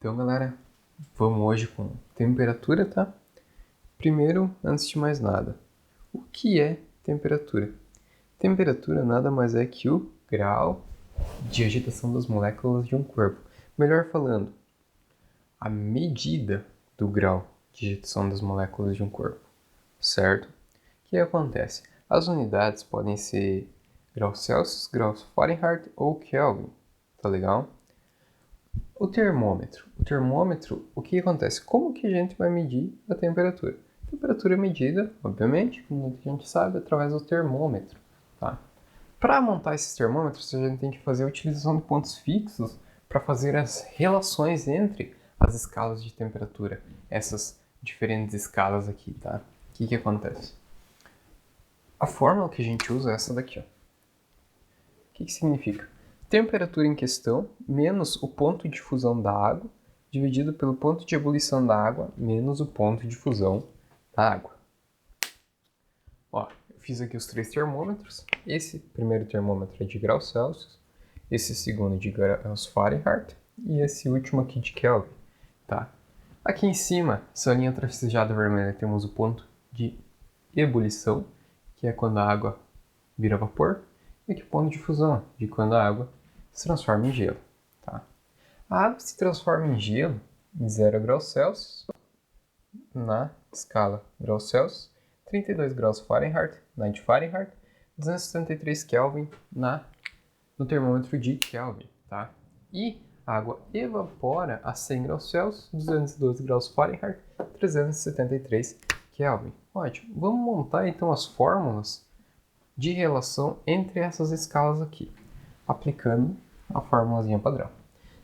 Então, galera, vamos hoje com temperatura, tá? Primeiro, antes de mais nada, o que é temperatura? Temperatura nada mais é que o grau de agitação das moléculas de um corpo. Melhor falando, a medida do grau de agitação das moléculas de um corpo, certo? O que acontece? As unidades podem ser graus Celsius, graus Fahrenheit ou Kelvin, tá legal? O termômetro, o que acontece? Como que a gente vai medir a temperatura? A temperatura é medida, obviamente, como a gente sabe, através do termômetro, tá? Para montar esses termômetros, a gente tem que fazer a utilização de pontos fixos para fazer as relações entre as escalas de temperatura, essas diferentes escalas aqui, tá? O que acontece? A fórmula que a gente usa é essa daqui, ó. O que significa? Temperatura em questão menos o ponto de fusão da água dividido pelo ponto de ebulição da água menos o ponto de fusão da água. Ó, eu fiz aqui os três termômetros. Esse primeiro termômetro é de graus Celsius, esse segundo é de graus Fahrenheit e esse último aqui de Kelvin, tá? Aqui em cima, essa linha tracejada vermelha, temos o ponto de ebulição, que é quando a água vira vapor, e aqui o ponto de fusão, de quando a água se transforma em gelo. Tá? A água se transforma em gelo em 0 graus Celsius na escala graus Celsius, 32 graus Fahrenheit na de Fahrenheit, 273 Kelvin no termômetro de Kelvin. Tá? E a água evapora a 100 graus Celsius, 212 graus Fahrenheit, 373 Kelvin. Ótimo. Vamos montar então as fórmulas de relação entre essas escalas aqui, aplicando a formulazinha padrão.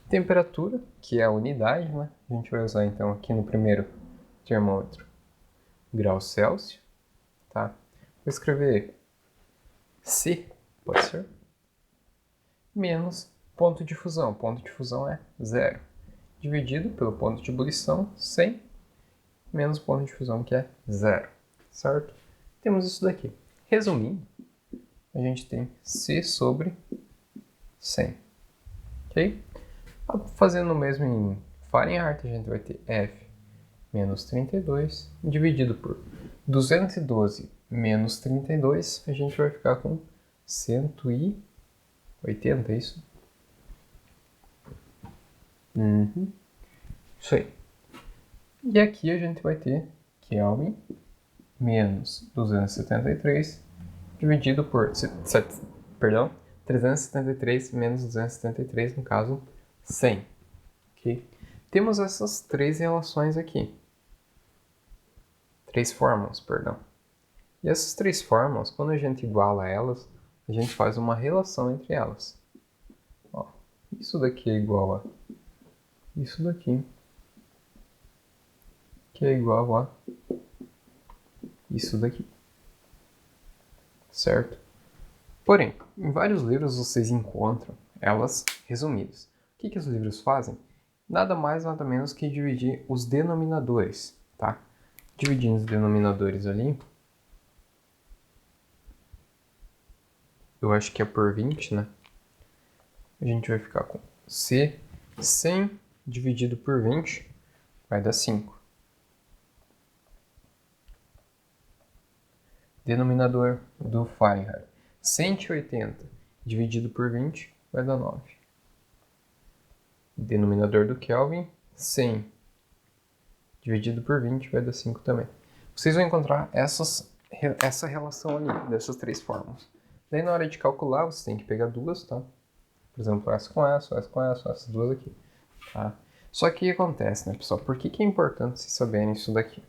Temperatura, que é a unidade, né? A gente vai usar então aqui no primeiro termômetro graus Celsius, tá? Vou escrever C, pode ser, menos ponto de fusão. Ponto de fusão é 0, dividido pelo ponto de ebulição, 100, menos ponto de fusão, que é 0, certo? Temos isso daqui. Resumindo, a gente tem C sobre 100, ok? Fazendo o mesmo em Fahrenheit, a gente vai ter F menos 32, dividido por 212 menos 32, a gente vai ficar com 180, é isso? Isso aí. E aqui a gente vai ter Kelvin menos 273, dividido por 373 menos 273, no caso 100. Okay? Temos essas três relações aqui. Três fórmulas, perdão. E essas três fórmulas, quando a gente iguala elas, a gente faz uma relação entre elas. Ó, isso daqui é igual a isso daqui, que é igual a isso daqui. Certo? Porém, em vários livros vocês encontram elas resumidas. O que os livros fazem? Nada mais, nada menos que dividir os denominadores, tá? Dividindo os denominadores ali, eu acho que é por 20, né? A gente vai ficar com C, 100 dividido por 20 vai dar 5. Denominador do Fahrenheit, 180 dividido por 20 vai dar 9. Denominador do Kelvin, 100 dividido por 20 vai dar 5 também. Vocês vão encontrar essa relação ali, dessas três fórmulas. Daí na hora de calcular, você tem que pegar duas, tá? Por exemplo, essa com essa, essa com essa, essas duas aqui. Tá? Só que o que acontece, né, pessoal? Por que é importante vocês saberem isso daqui?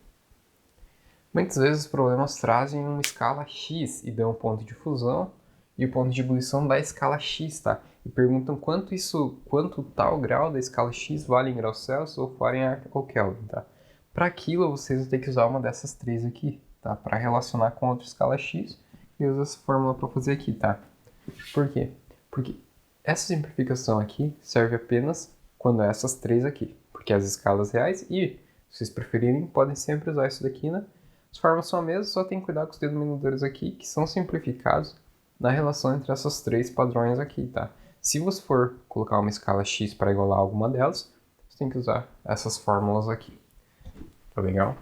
Muitas vezes os problemas trazem uma escala X e dão um ponto de fusão e o ponto de ebulição da escala X, tá? E perguntam quanto tal grau da escala X vale em graus Celsius ou Fahrenheit ou Kelvin, tá? Para aquilo, vocês vão ter que usar uma dessas três aqui, tá? Para relacionar com outra escala X e usa essa fórmula para fazer aqui, tá? Por quê? Porque essa simplificação aqui serve apenas quando é essas três aqui, porque as escalas reais e, se vocês preferirem, podem sempre usar isso daqui, né? As fórmulas são as mesmas, só tem que cuidar com os denominadores aqui, que são simplificados na relação entre essas três padrões aqui, tá? Se você for colocar uma escala X para igualar alguma delas, você tem que usar essas fórmulas aqui. Tá legal?